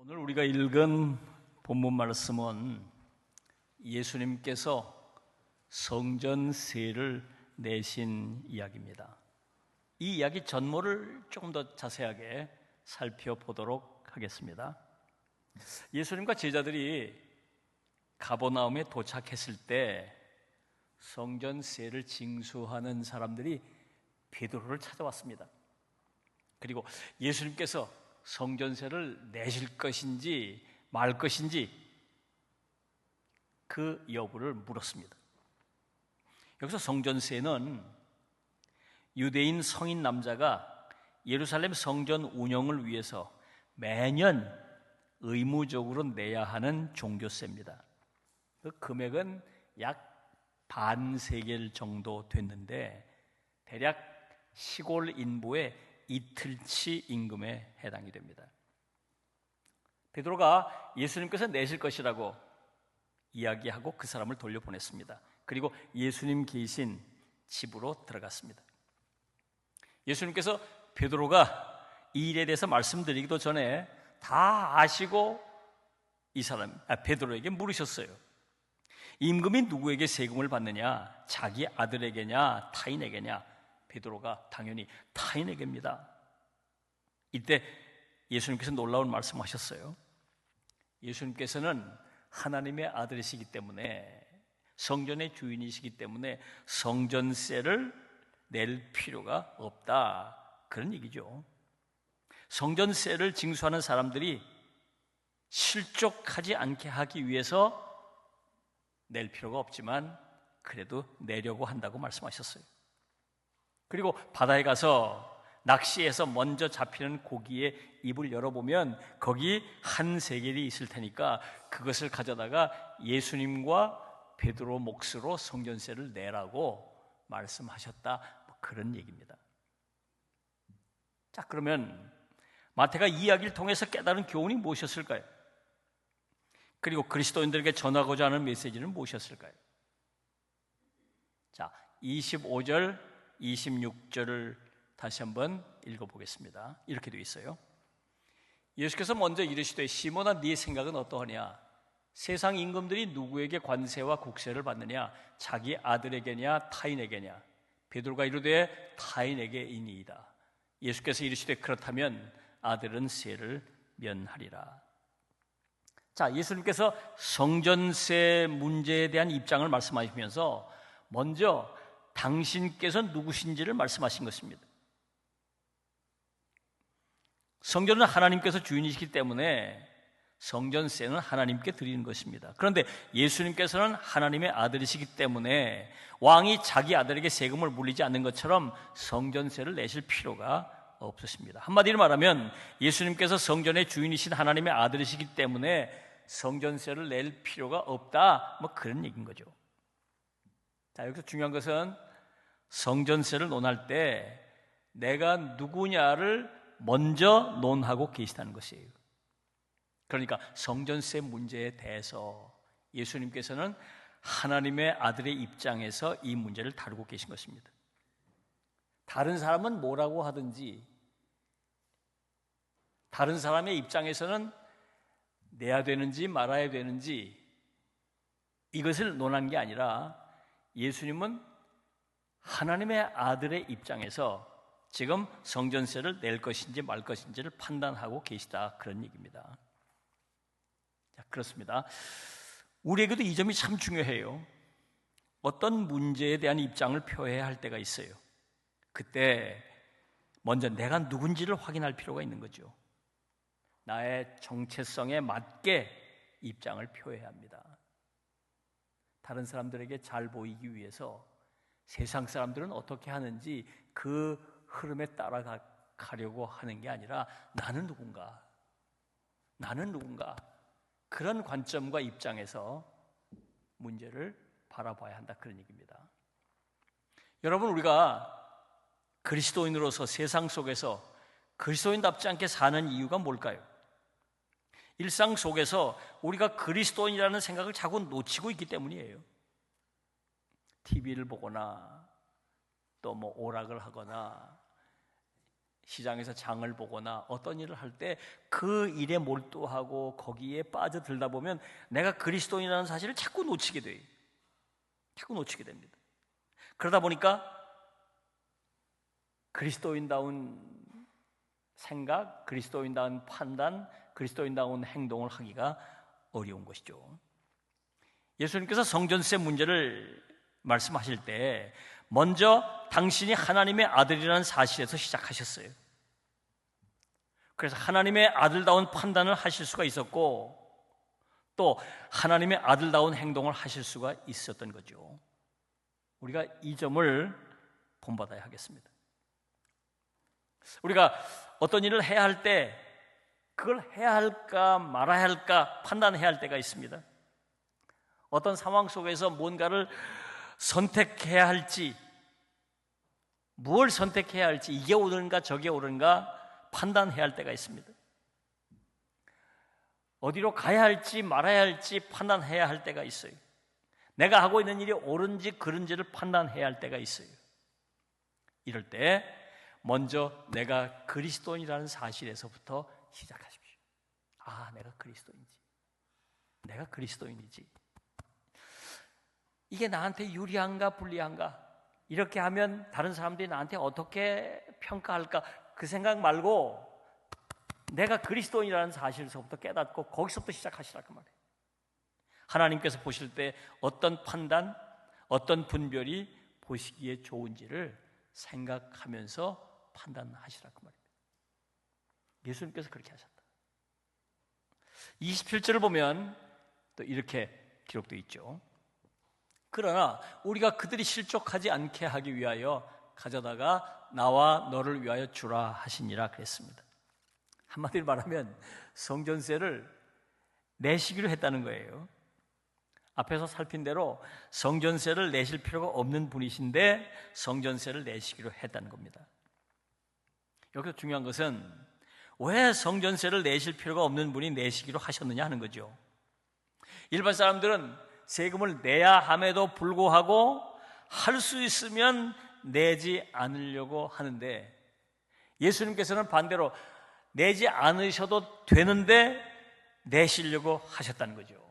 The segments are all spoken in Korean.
오늘 우리가 읽은 본문 말씀은 예수님께서 성전세를 내신 이야기입니다. 이 이야기 전모를 조금 더 자세하게 살펴보도록 하겠습니다. 예수님과 제자들이 가버나움에 도착했을 때 성전세를 징수하는 사람들이 베드로를 찾아왔습니다. 그리고 예수님께서 성전세를 내실 것인지 말 것인지 그 여부를 물었습니다. 여기서 성전세는 유대인 성인 남자가 예루살렘 성전 운영을 위해서 매년 의무적으로 내야 하는 종교세입니다. 그 금액은 약 반 세겔 정도 됐는데 대략 시골 인부의 이틀치 임금에 해당이 됩니다. 베드로가 예수님께서 내실 것이라고 이야기하고 그 사람을 돌려보냈습니다. 그리고 예수님 계신 집으로 들어갔습니다. 예수님께서 베드로가 이 일에 대해서 말씀드리기도 전에 다 아시고 베드로에게 물으셨어요. 임금이 누구에게 세금을 받느냐? 자기 아들에게냐? 타인에게냐? 베드로가 당연히 타인에게입니다. 이때 예수님께서 놀라운 말씀하셨어요. 예수님께서는 하나님의 아들이시기 때문에, 성전의 주인이시기 때문에 성전세를 낼 필요가 없다, 그런 얘기죠. 성전세를 징수하는 사람들이 실족하지 않게 하기 위해서 낼 필요가 없지만 그래도 내려고 한다고 말씀하셨어요. 그리고 바다에 가서 낚시해서 먼저 잡히는 고기의 입을 열어보면 거기 한 세겔이 있을 테니까 그것을 가져다가 예수님과 베드로 몫으로 성전세를 내라고 말씀하셨다, 그런 얘기입니다. 자, 그러면 마태가 이 이야기를 통해서 깨달은 교훈이 무엇이었을까요? 그리고 그리스도인들에게 전하고자 하는 메시지는 무엇이었을까요? 자, 25절 26절을 다시 한번 읽어보겠습니다. 이렇게 되어 있어요. 예수께서 먼저 이르시되 시몬아, 네 생각은 어떠하냐? 세상 임금들이 누구에게 관세와 국세를 받느냐? 자기 아들에게냐 타인에게냐? 베드로가 이르되 타인에게이니이다. 예수께서 이르시되 그렇다면 아들은 세를 면하리라. 자, 예수님께서 성전세 문제에 대한 입장을 말씀하시면서 먼저 당신께서 누구신지를 말씀하신 것입니다. 성전은 하나님께서 주인이시기 때문에 성전세는 하나님께 드리는 것입니다. 그런데 예수님께서는 하나님의 아들이시기 때문에 왕이 자기 아들에게 세금을 물리지 않는 것처럼 성전세를 내실 필요가 없으십니다. 한마디로 말하면 예수님께서 성전의 주인이신 하나님의 아들이시기 때문에 성전세를 낼 필요가 없다, 그런 얘기인 거죠. 자, 여기서 중요한 것은 성전세를 논할 때 내가 누구냐를 먼저 논하고 계시다는 것이에요. 그러니까 성전세 문제에 대해서 예수님께서는 하나님의 아들의 입장에서 이 문제를 다루고 계신 것입니다. 다른 사람은 뭐라고 하든지, 다른 사람의 입장에서는 내야 되는지 말아야 되는지 이것을 논한 게 아니라 예수님은 하나님의 아들의 입장에서 지금 성전세를 낼 것인지 말 것인지를 판단하고 계시다, 그런 얘기입니다. 자, 그렇습니다. 우리에게도 이 점이 참 중요해요. 어떤 문제에 대한 입장을 표해야 할 때가 있어요. 그때 먼저 내가 누군지를 확인할 필요가 있는 거죠. 나의 정체성에 맞게 입장을 표해야 합니다. 다른 사람들에게 잘 보이기 위해서 세상 사람들은 어떻게 하는지 그 흐름에 따라가려고 하는 게 아니라 나는 누군가 그런 관점과 입장에서 문제를 바라봐야 한다, 그런 얘기입니다. 여러분, 우리가 그리스도인으로서 세상 속에서 그리스도인답지 않게 사는 이유가 뭘까요? 일상 속에서 우리가 그리스도인이라는 생각을 자꾸 놓치고 있기 때문이에요. TV를 보거나 또 오락을 하거나 시장에서 장을 보거나 어떤 일을 할 때 그 일에 몰두하고 거기에 빠져들다 보면 내가 그리스도인이라는 사실을 자꾸 놓치게 돼요. 자꾸 놓치게 됩니다. 그러다 보니까 그리스도인다운 생각, 그리스도인다운 판단, 그리스도인다운 행동을 하기가 어려운 것이죠. 예수님께서 성전세 문제를 말씀하실 때 먼저 당신이 하나님의 아들이라는 사실에서 시작하셨어요. 그래서 하나님의 아들다운 판단을 하실 수가 있었고 또 하나님의 아들다운 행동을 하실 수가 있었던 거죠. 우리가 이 점을 본받아야 하겠습니다. 우리가 어떤 일을 해야 할 때 그걸 해야 할까 말아야 할까 판단해야 할 때가 있습니다. 어떤 상황 속에서 뭔가를 선택해야 할지, 무엇을 선택해야 할지, 이게 옳은가 저게 옳은가 판단해야 할 때가 있습니다. 어디로 가야 할지 말아야 할지 판단해야 할 때가 있어요. 내가 하고 있는 일이 옳은지 그른지를 판단해야 할 때가 있어요. 이럴 때 먼저 내가 그리스도인이라는 사실에서부터 시작하십시오. 아, 내가 그리스도인이지. 내가 그리스도인이지. 이게 나한테 유리한가 불리한가? 이렇게 하면 다른 사람들이 나한테 어떻게 평가할까? 그 생각 말고 내가 그리스도인이라는 사실에서부터 깨닫고 거기서부터 시작하시라고 말해요. 하나님께서 보실 때 어떤 판단, 어떤 분별이 보시기에 좋은지를 생각하면서 판단하시라고 말입니다. 예수님께서 그렇게 하셨다. 27절을 보면 또 이렇게 기록되어 있죠. 그러나 우리가 그들이 실족하지 않게 하기 위하여 가져다가 나와 너를 위하여 주라 하시니라 그랬습니다. 한마디로 말하면 성전세를 내시기로 했다는 거예요. 앞에서 살핀 대로 성전세를 내실 필요가 없는 분이신데 성전세를 내시기로 했다는 겁니다. 여기서 중요한 것은 왜 성전세를 내실 필요가 없는 분이 내시기로 하셨느냐 하는 거죠. 일반 사람들은 세금을 내야 함에도 불구하고 할 수 있으면 내지 않으려고 하는데 예수님께서는 반대로 내지 않으셔도 되는데 내시려고 하셨다는 거죠.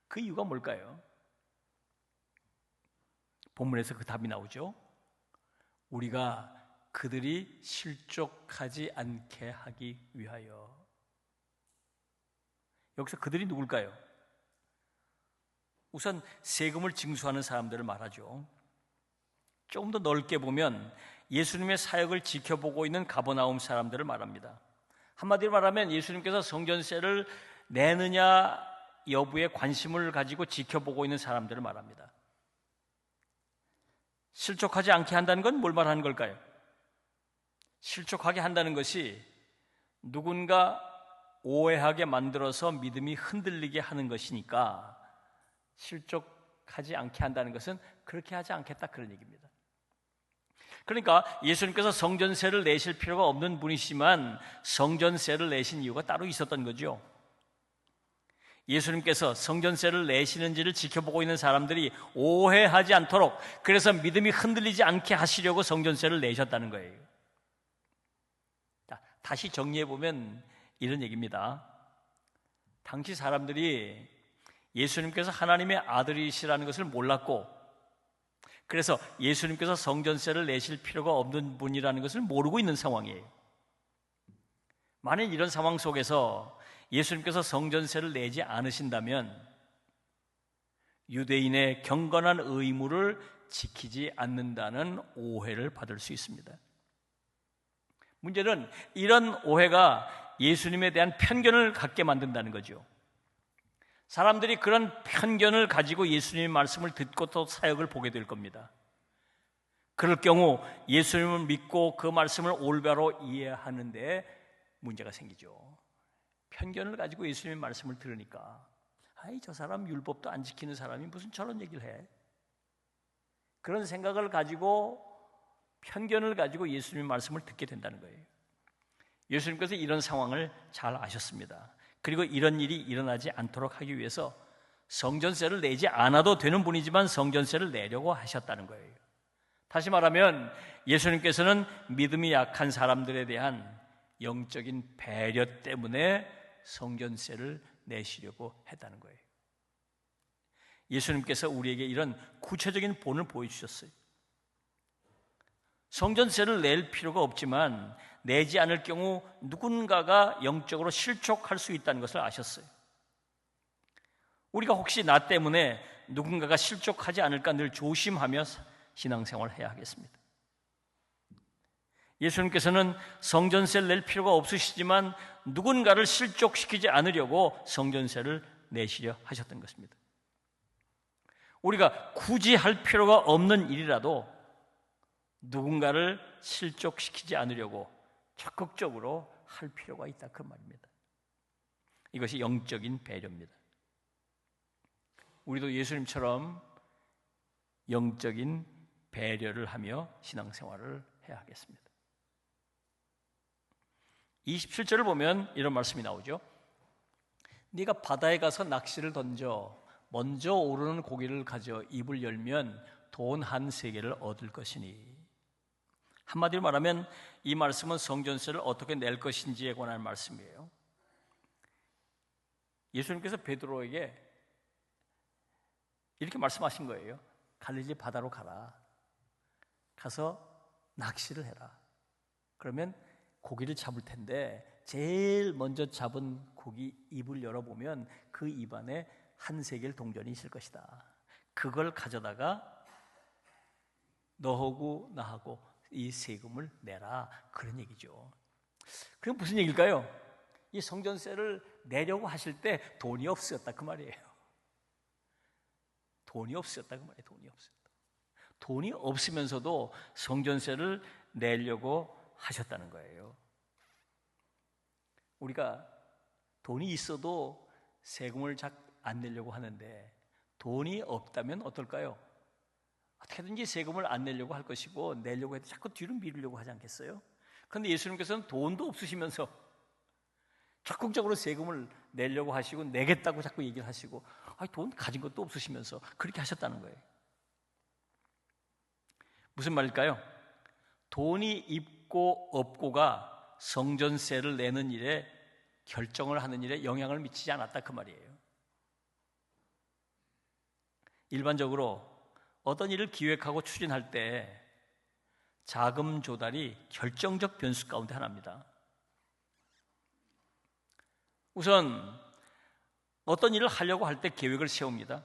그 이유가 뭘까요? 본문에서 그 답이 나오죠. 우리가 그들이 실족하지 않게 하기 위하여. 여기서 그들이 누굴까요? 우선 세금을 징수하는 사람들을 말하죠. 조금 더 넓게 보면 예수님의 사역을 지켜보고 있는 가버나움 사람들을 말합니다. 한마디로 말하면 예수님께서 성전세를 내느냐 여부에 관심을 가지고 지켜보고 있는 사람들을 말합니다. 실족하지 않게 한다는 건 뭘 말하는 걸까요? 실족하게 한다는 것이 누군가 오해하게 만들어서 믿음이 흔들리게 하는 것이니까 실족하지 않게 한다는 것은 그렇게 하지 않겠다 그런 얘기입니다. 그러니까 예수님께서 성전세를 내실 필요가 없는 분이시지만 성전세를 내신 이유가 따로 있었던 거죠. 예수님께서 성전세를 내시는지를 지켜보고 있는 사람들이 오해하지 않도록, 그래서 믿음이 흔들리지 않게 하시려고 성전세를 내셨다는 거예요. 다시 정리해보면 이런 얘기입니다. 당시 사람들이 예수님께서 하나님의 아들이시라는 것을 몰랐고, 그래서 예수님께서 성전세를 내실 필요가 없는 분이라는 것을 모르고 있는 상황이에요. 만일 이런 상황 속에서 예수님께서 성전세를 내지 않으신다면 유대인의 경건한 의무를 지키지 않는다는 오해를 받을 수 있습니다. 문제는 이런 오해가 예수님에 대한 편견을 갖게 만든다는 거죠. 사람들이 그런 편견을 가지고 예수님의 말씀을 듣고 또 사역을 보게 될 겁니다. 그럴 경우 예수님을 믿고 그 말씀을 올바로 이해하는데 문제가 생기죠. 편견을 가지고 예수님의 말씀을 들으니까 아이, 저 사람 율법도 안 지키는 사람이 무슨 저런 얘기를 해? 그런 생각을 가지고, 편견을 가지고 예수님의 말씀을 듣게 된다는 거예요. 예수님께서 이런 상황을 잘 아셨습니다. 그리고 이런 일이 일어나지 않도록 하기 위해서 성전세를 내지 않아도 되는 분이지만 성전세를 내려고 하셨다는 거예요. 다시 말하면 예수님께서는 믿음이 약한 사람들에 대한 영적인 배려 때문에 성전세를 내시려고 했다는 거예요. 예수님께서 우리에게 이런 구체적인 본을 보여주셨어요. 성전세를 낼 필요가 없지만 내지 않을 경우 누군가가 영적으로 실족할 수 있다는 것을 아셨어요. 우리가 혹시 나 때문에 누군가가 실족하지 않을까 늘 조심하며 신앙생활을 해야 하겠습니다. 예수님께서는 성전세를 낼 필요가 없으시지만 누군가를 실족시키지 않으려고 성전세를 내시려 하셨던 것입니다. 우리가 굳이 할 필요가 없는 일이라도 누군가를 실족시키지 않으려고 적극적으로 할 필요가 있다, 그 말입니다. 이것이 영적인 배려입니다. 우리도 예수님처럼 영적인 배려를 하며 신앙생활을 해야 하겠습니다. 27절을 보면 이런 말씀이 나오죠. 네가 바다에 가서 낚시를 던져 먼저 오르는 고기를 가져 입을 열면 돈 한 세겔을 얻을 것이니. 한마디로 말하면 이 말씀은 성전세를 어떻게 낼 것인지에 관한 말씀이에요. 예수님께서 베드로에게 이렇게 말씀하신 거예요. 갈릴리 바다로 가라. 가서 낚시를 해라. 그러면 고기를 잡을 텐데 제일 먼저 잡은 고기 입을 열어보면 그 입 안에 한 세겔 동전이 있을 것이다. 그걸 가져다가 너하고 나하고 이 세금을 내라, 그런 얘기죠. 그럼 무슨 얘기일까요? 이 성전세를 내려고 하실 때 돈이 없었다, 그 말이에요. 돈이 없었다, 그 말이에요. 돈이 없었다. 돈이 없으면서도 성전세를 내려고 하셨다는 거예요. 우리가 돈이 있어도 세금을 잘 안 내려고 하는데 돈이 없다면 어떨까요? 어떻게든지 세금을 안 내려고 할 것이고 내려고 해도 자꾸 뒤로 미루려고 하지 않겠어요? 그런데 예수님께서는 돈도 없으시면서 적극적으로 세금을 내려고 하시고 내겠다고 자꾸 얘기를 하시고 돈 가진 것도 없으시면서 그렇게 하셨다는 거예요. 무슨 말일까요? 돈이 있고 없고가 성전세를 내는 일에 결정을 하는 일에 영향을 미치지 않았다, 그 말이에요. 일반적으로 어떤 일을 기획하고 추진할 때 자금 조달이 결정적 변수 가운데 하나입니다. 우선 어떤 일을 하려고 할 때 계획을 세웁니다.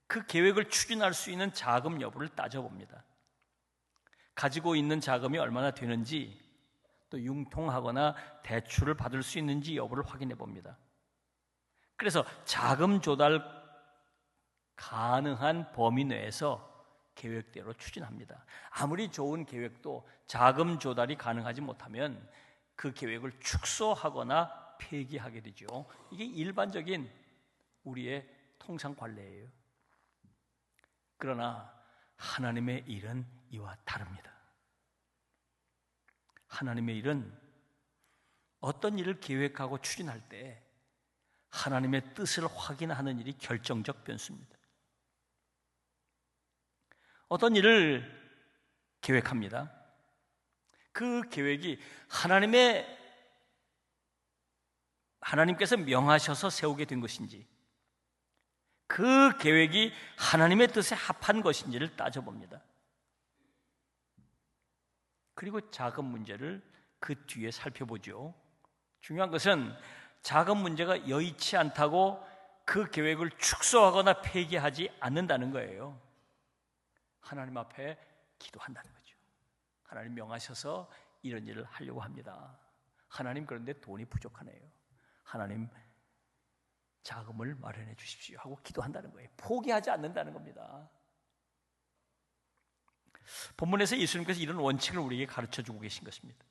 그 계획을 추진할 수 있는 자금 여부를 따져봅니다. 가지고 있는 자금이 얼마나 되는지, 또 융통하거나 대출을 받을 수 있는지 여부를 확인해 봅니다. 그래서 자금 조달 가능한 범위 내에서 계획대로 추진합니다. 아무리 좋은 계획도 자금 조달이 가능하지 못하면 그 계획을 축소하거나 폐기하게 되죠. 이게 일반적인 우리의 통상 관례예요. 그러나 하나님의 일은 이와 다릅니다. 하나님의 일은 어떤 일을 계획하고 추진할 때 하나님의 뜻을 확인하는 일이 결정적 변수입니다. 어떤 일을 계획합니다. 그 계획이 하나님께서 명하셔서 세우게 된 것인지, 그 계획이 하나님의 뜻에 합한 것인지를 따져봅니다. 그리고 자금 문제를 그 뒤에 살펴보죠. 중요한 것은 자금 문제가 여의치 않다고 그 계획을 축소하거나 폐기하지 않는다는 거예요. 하나님 앞에 기도한다는 거죠. 하나님 명하셔서 이런 일을 하려고 합니다. 하나님, 그런데 돈이 부족하네요. 하나님 자금을 마련해 주십시오 하고 기도한다는 거예요. 포기하지 않는다는 겁니다. 본문에서 예수님께서 이런 원칙을 우리에게 가르쳐주고 계신 것입니다.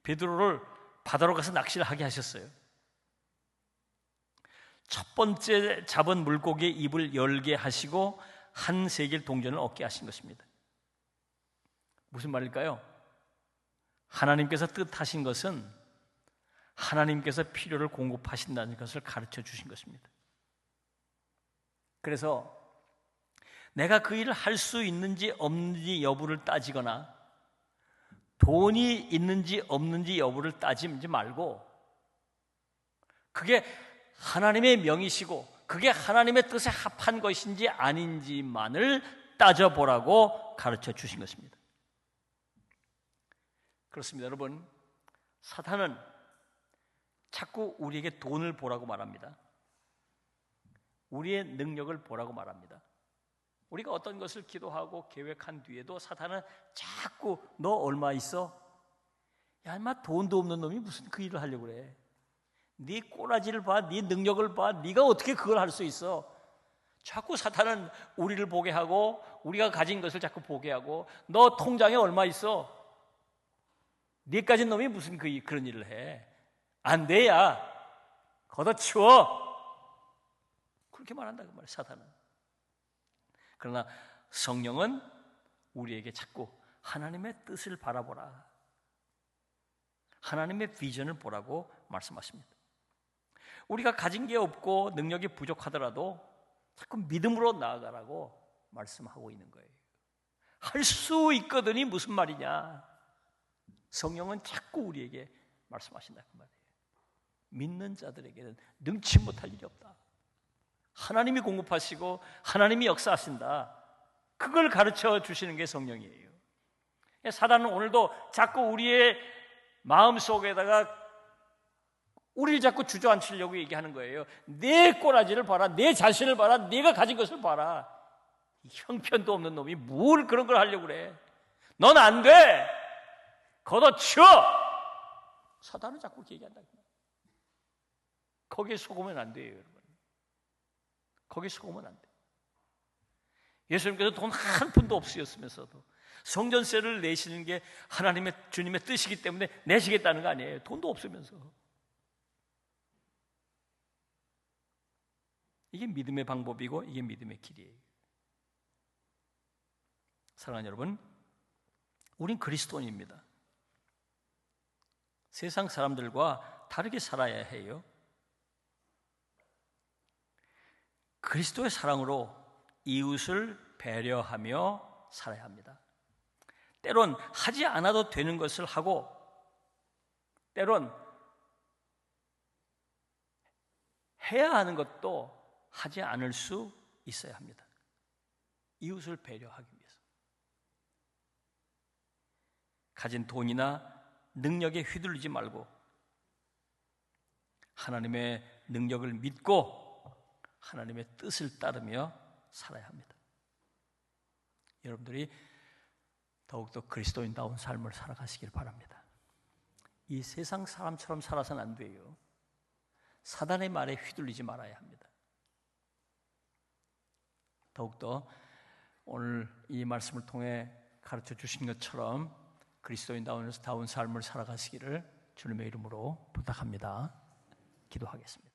베드로를 바다로 가서 낚시를 하게 하셨어요. 첫 번째 잡은 물고기의 입을 열게 하시고 한 세겔 동전을 얻게 하신 것입니다. 무슨 말일까요? 하나님께서 뜻하신 것은 하나님께서 필요를 공급하신다는 것을 가르쳐 주신 것입니다. 그래서 내가 그 일을 할 수 있는지 없는지 여부를 따지거나 돈이 있는지 없는지 여부를 따지지 말고 그게 하나님의 명이시고 그게 하나님의 뜻에 합한 것인지 아닌지만을 따져보라고 가르쳐 주신 것입니다. 그렇습니다. 여러분, 사탄은 자꾸 우리에게 돈을 보라고 말합니다. 우리의 능력을 보라고 말합니다. 우리가 어떤 것을 기도하고 계획한 뒤에도 사탄은 자꾸 너 얼마 있어? 야, 인마 돈도 없는 놈이 무슨 그 일을 하려고 그래? 네 꼬라지를 봐, 네 능력을 봐, 네가 어떻게 그걸 할 수 있어? 자꾸 사탄은 우리를 보게 하고 우리가 가진 것을 자꾸 보게 하고 너 통장에 얼마 있어? 네 가진 놈이 무슨 그런 일을 해? 안 돼, 야. 걷어치워. 그렇게 말한다 그 말이야, 사탄은. 그러나 성령은 우리에게 자꾸 하나님의 뜻을 바라보라, 하나님의 비전을 보라고 말씀하십니다. 우리가 가진 게 없고 능력이 부족하더라도 자꾸 믿음으로 나아가라고 말씀하고 있는 거예요. 할 수 있거든이 무슨 말이냐? 성령은 자꾸 우리에게 말씀하신다 그 말이에요. 믿는 자들에게는 능치 못할 일이 없다. 하나님이 공급하시고 하나님이 역사하신다. 그걸 가르쳐 주시는 게 성령이에요. 사단은 오늘도 자꾸 우리의 마음속에다가 우리를 자꾸 주저앉히려고 얘기하는 거예요. 내 꼬라지를 봐라, 내 자신을 봐라, 내가 가진 것을 봐라. 형편도 없는 놈이 뭘 그런 걸 하려고 그래? 넌 안 돼. 걷어치워. 사단은 자꾸 그렇게 얘기한다. 거기에 속으면 안 돼요, 여러분. 거기에 속으면 안 돼. 예수님께서 돈 한 푼도 없으셨으면서도 성전세를 내시는 게 하나님의 주님의 뜻이기 때문에 내시겠다는 거 아니에요. 돈도 없으면서. 이게 믿음의 방법이고 이게 믿음의 길이에요. 사랑하는 여러분, 우린 그리스도인입니다. 세상 사람들과 다르게 살아야 해요. 그리스도의 사랑으로 이웃을 배려하며 살아야 합니다. 때론 하지 않아도 되는 것을 하고 때론 해야 하는 것도 하지 않을 수 있어야 합니다. 이웃을 배려하기 위해서. 가진 돈이나 능력에 휘둘리지 말고 하나님의 능력을 믿고 하나님의 뜻을 따르며 살아야 합니다. 여러분들이 더욱더 그리스도인다운 삶을 살아가시길 바랍니다. 이 세상 사람처럼 살아서는 안 돼요. 사단의 말에 휘둘리지 말아야 합니다. 더욱더 오늘 이 말씀을 통해 가르쳐 주신 것처럼 그리스도인다운 삶을 살아가시기를 주님의 이름으로 부탁합니다. 기도하겠습니다.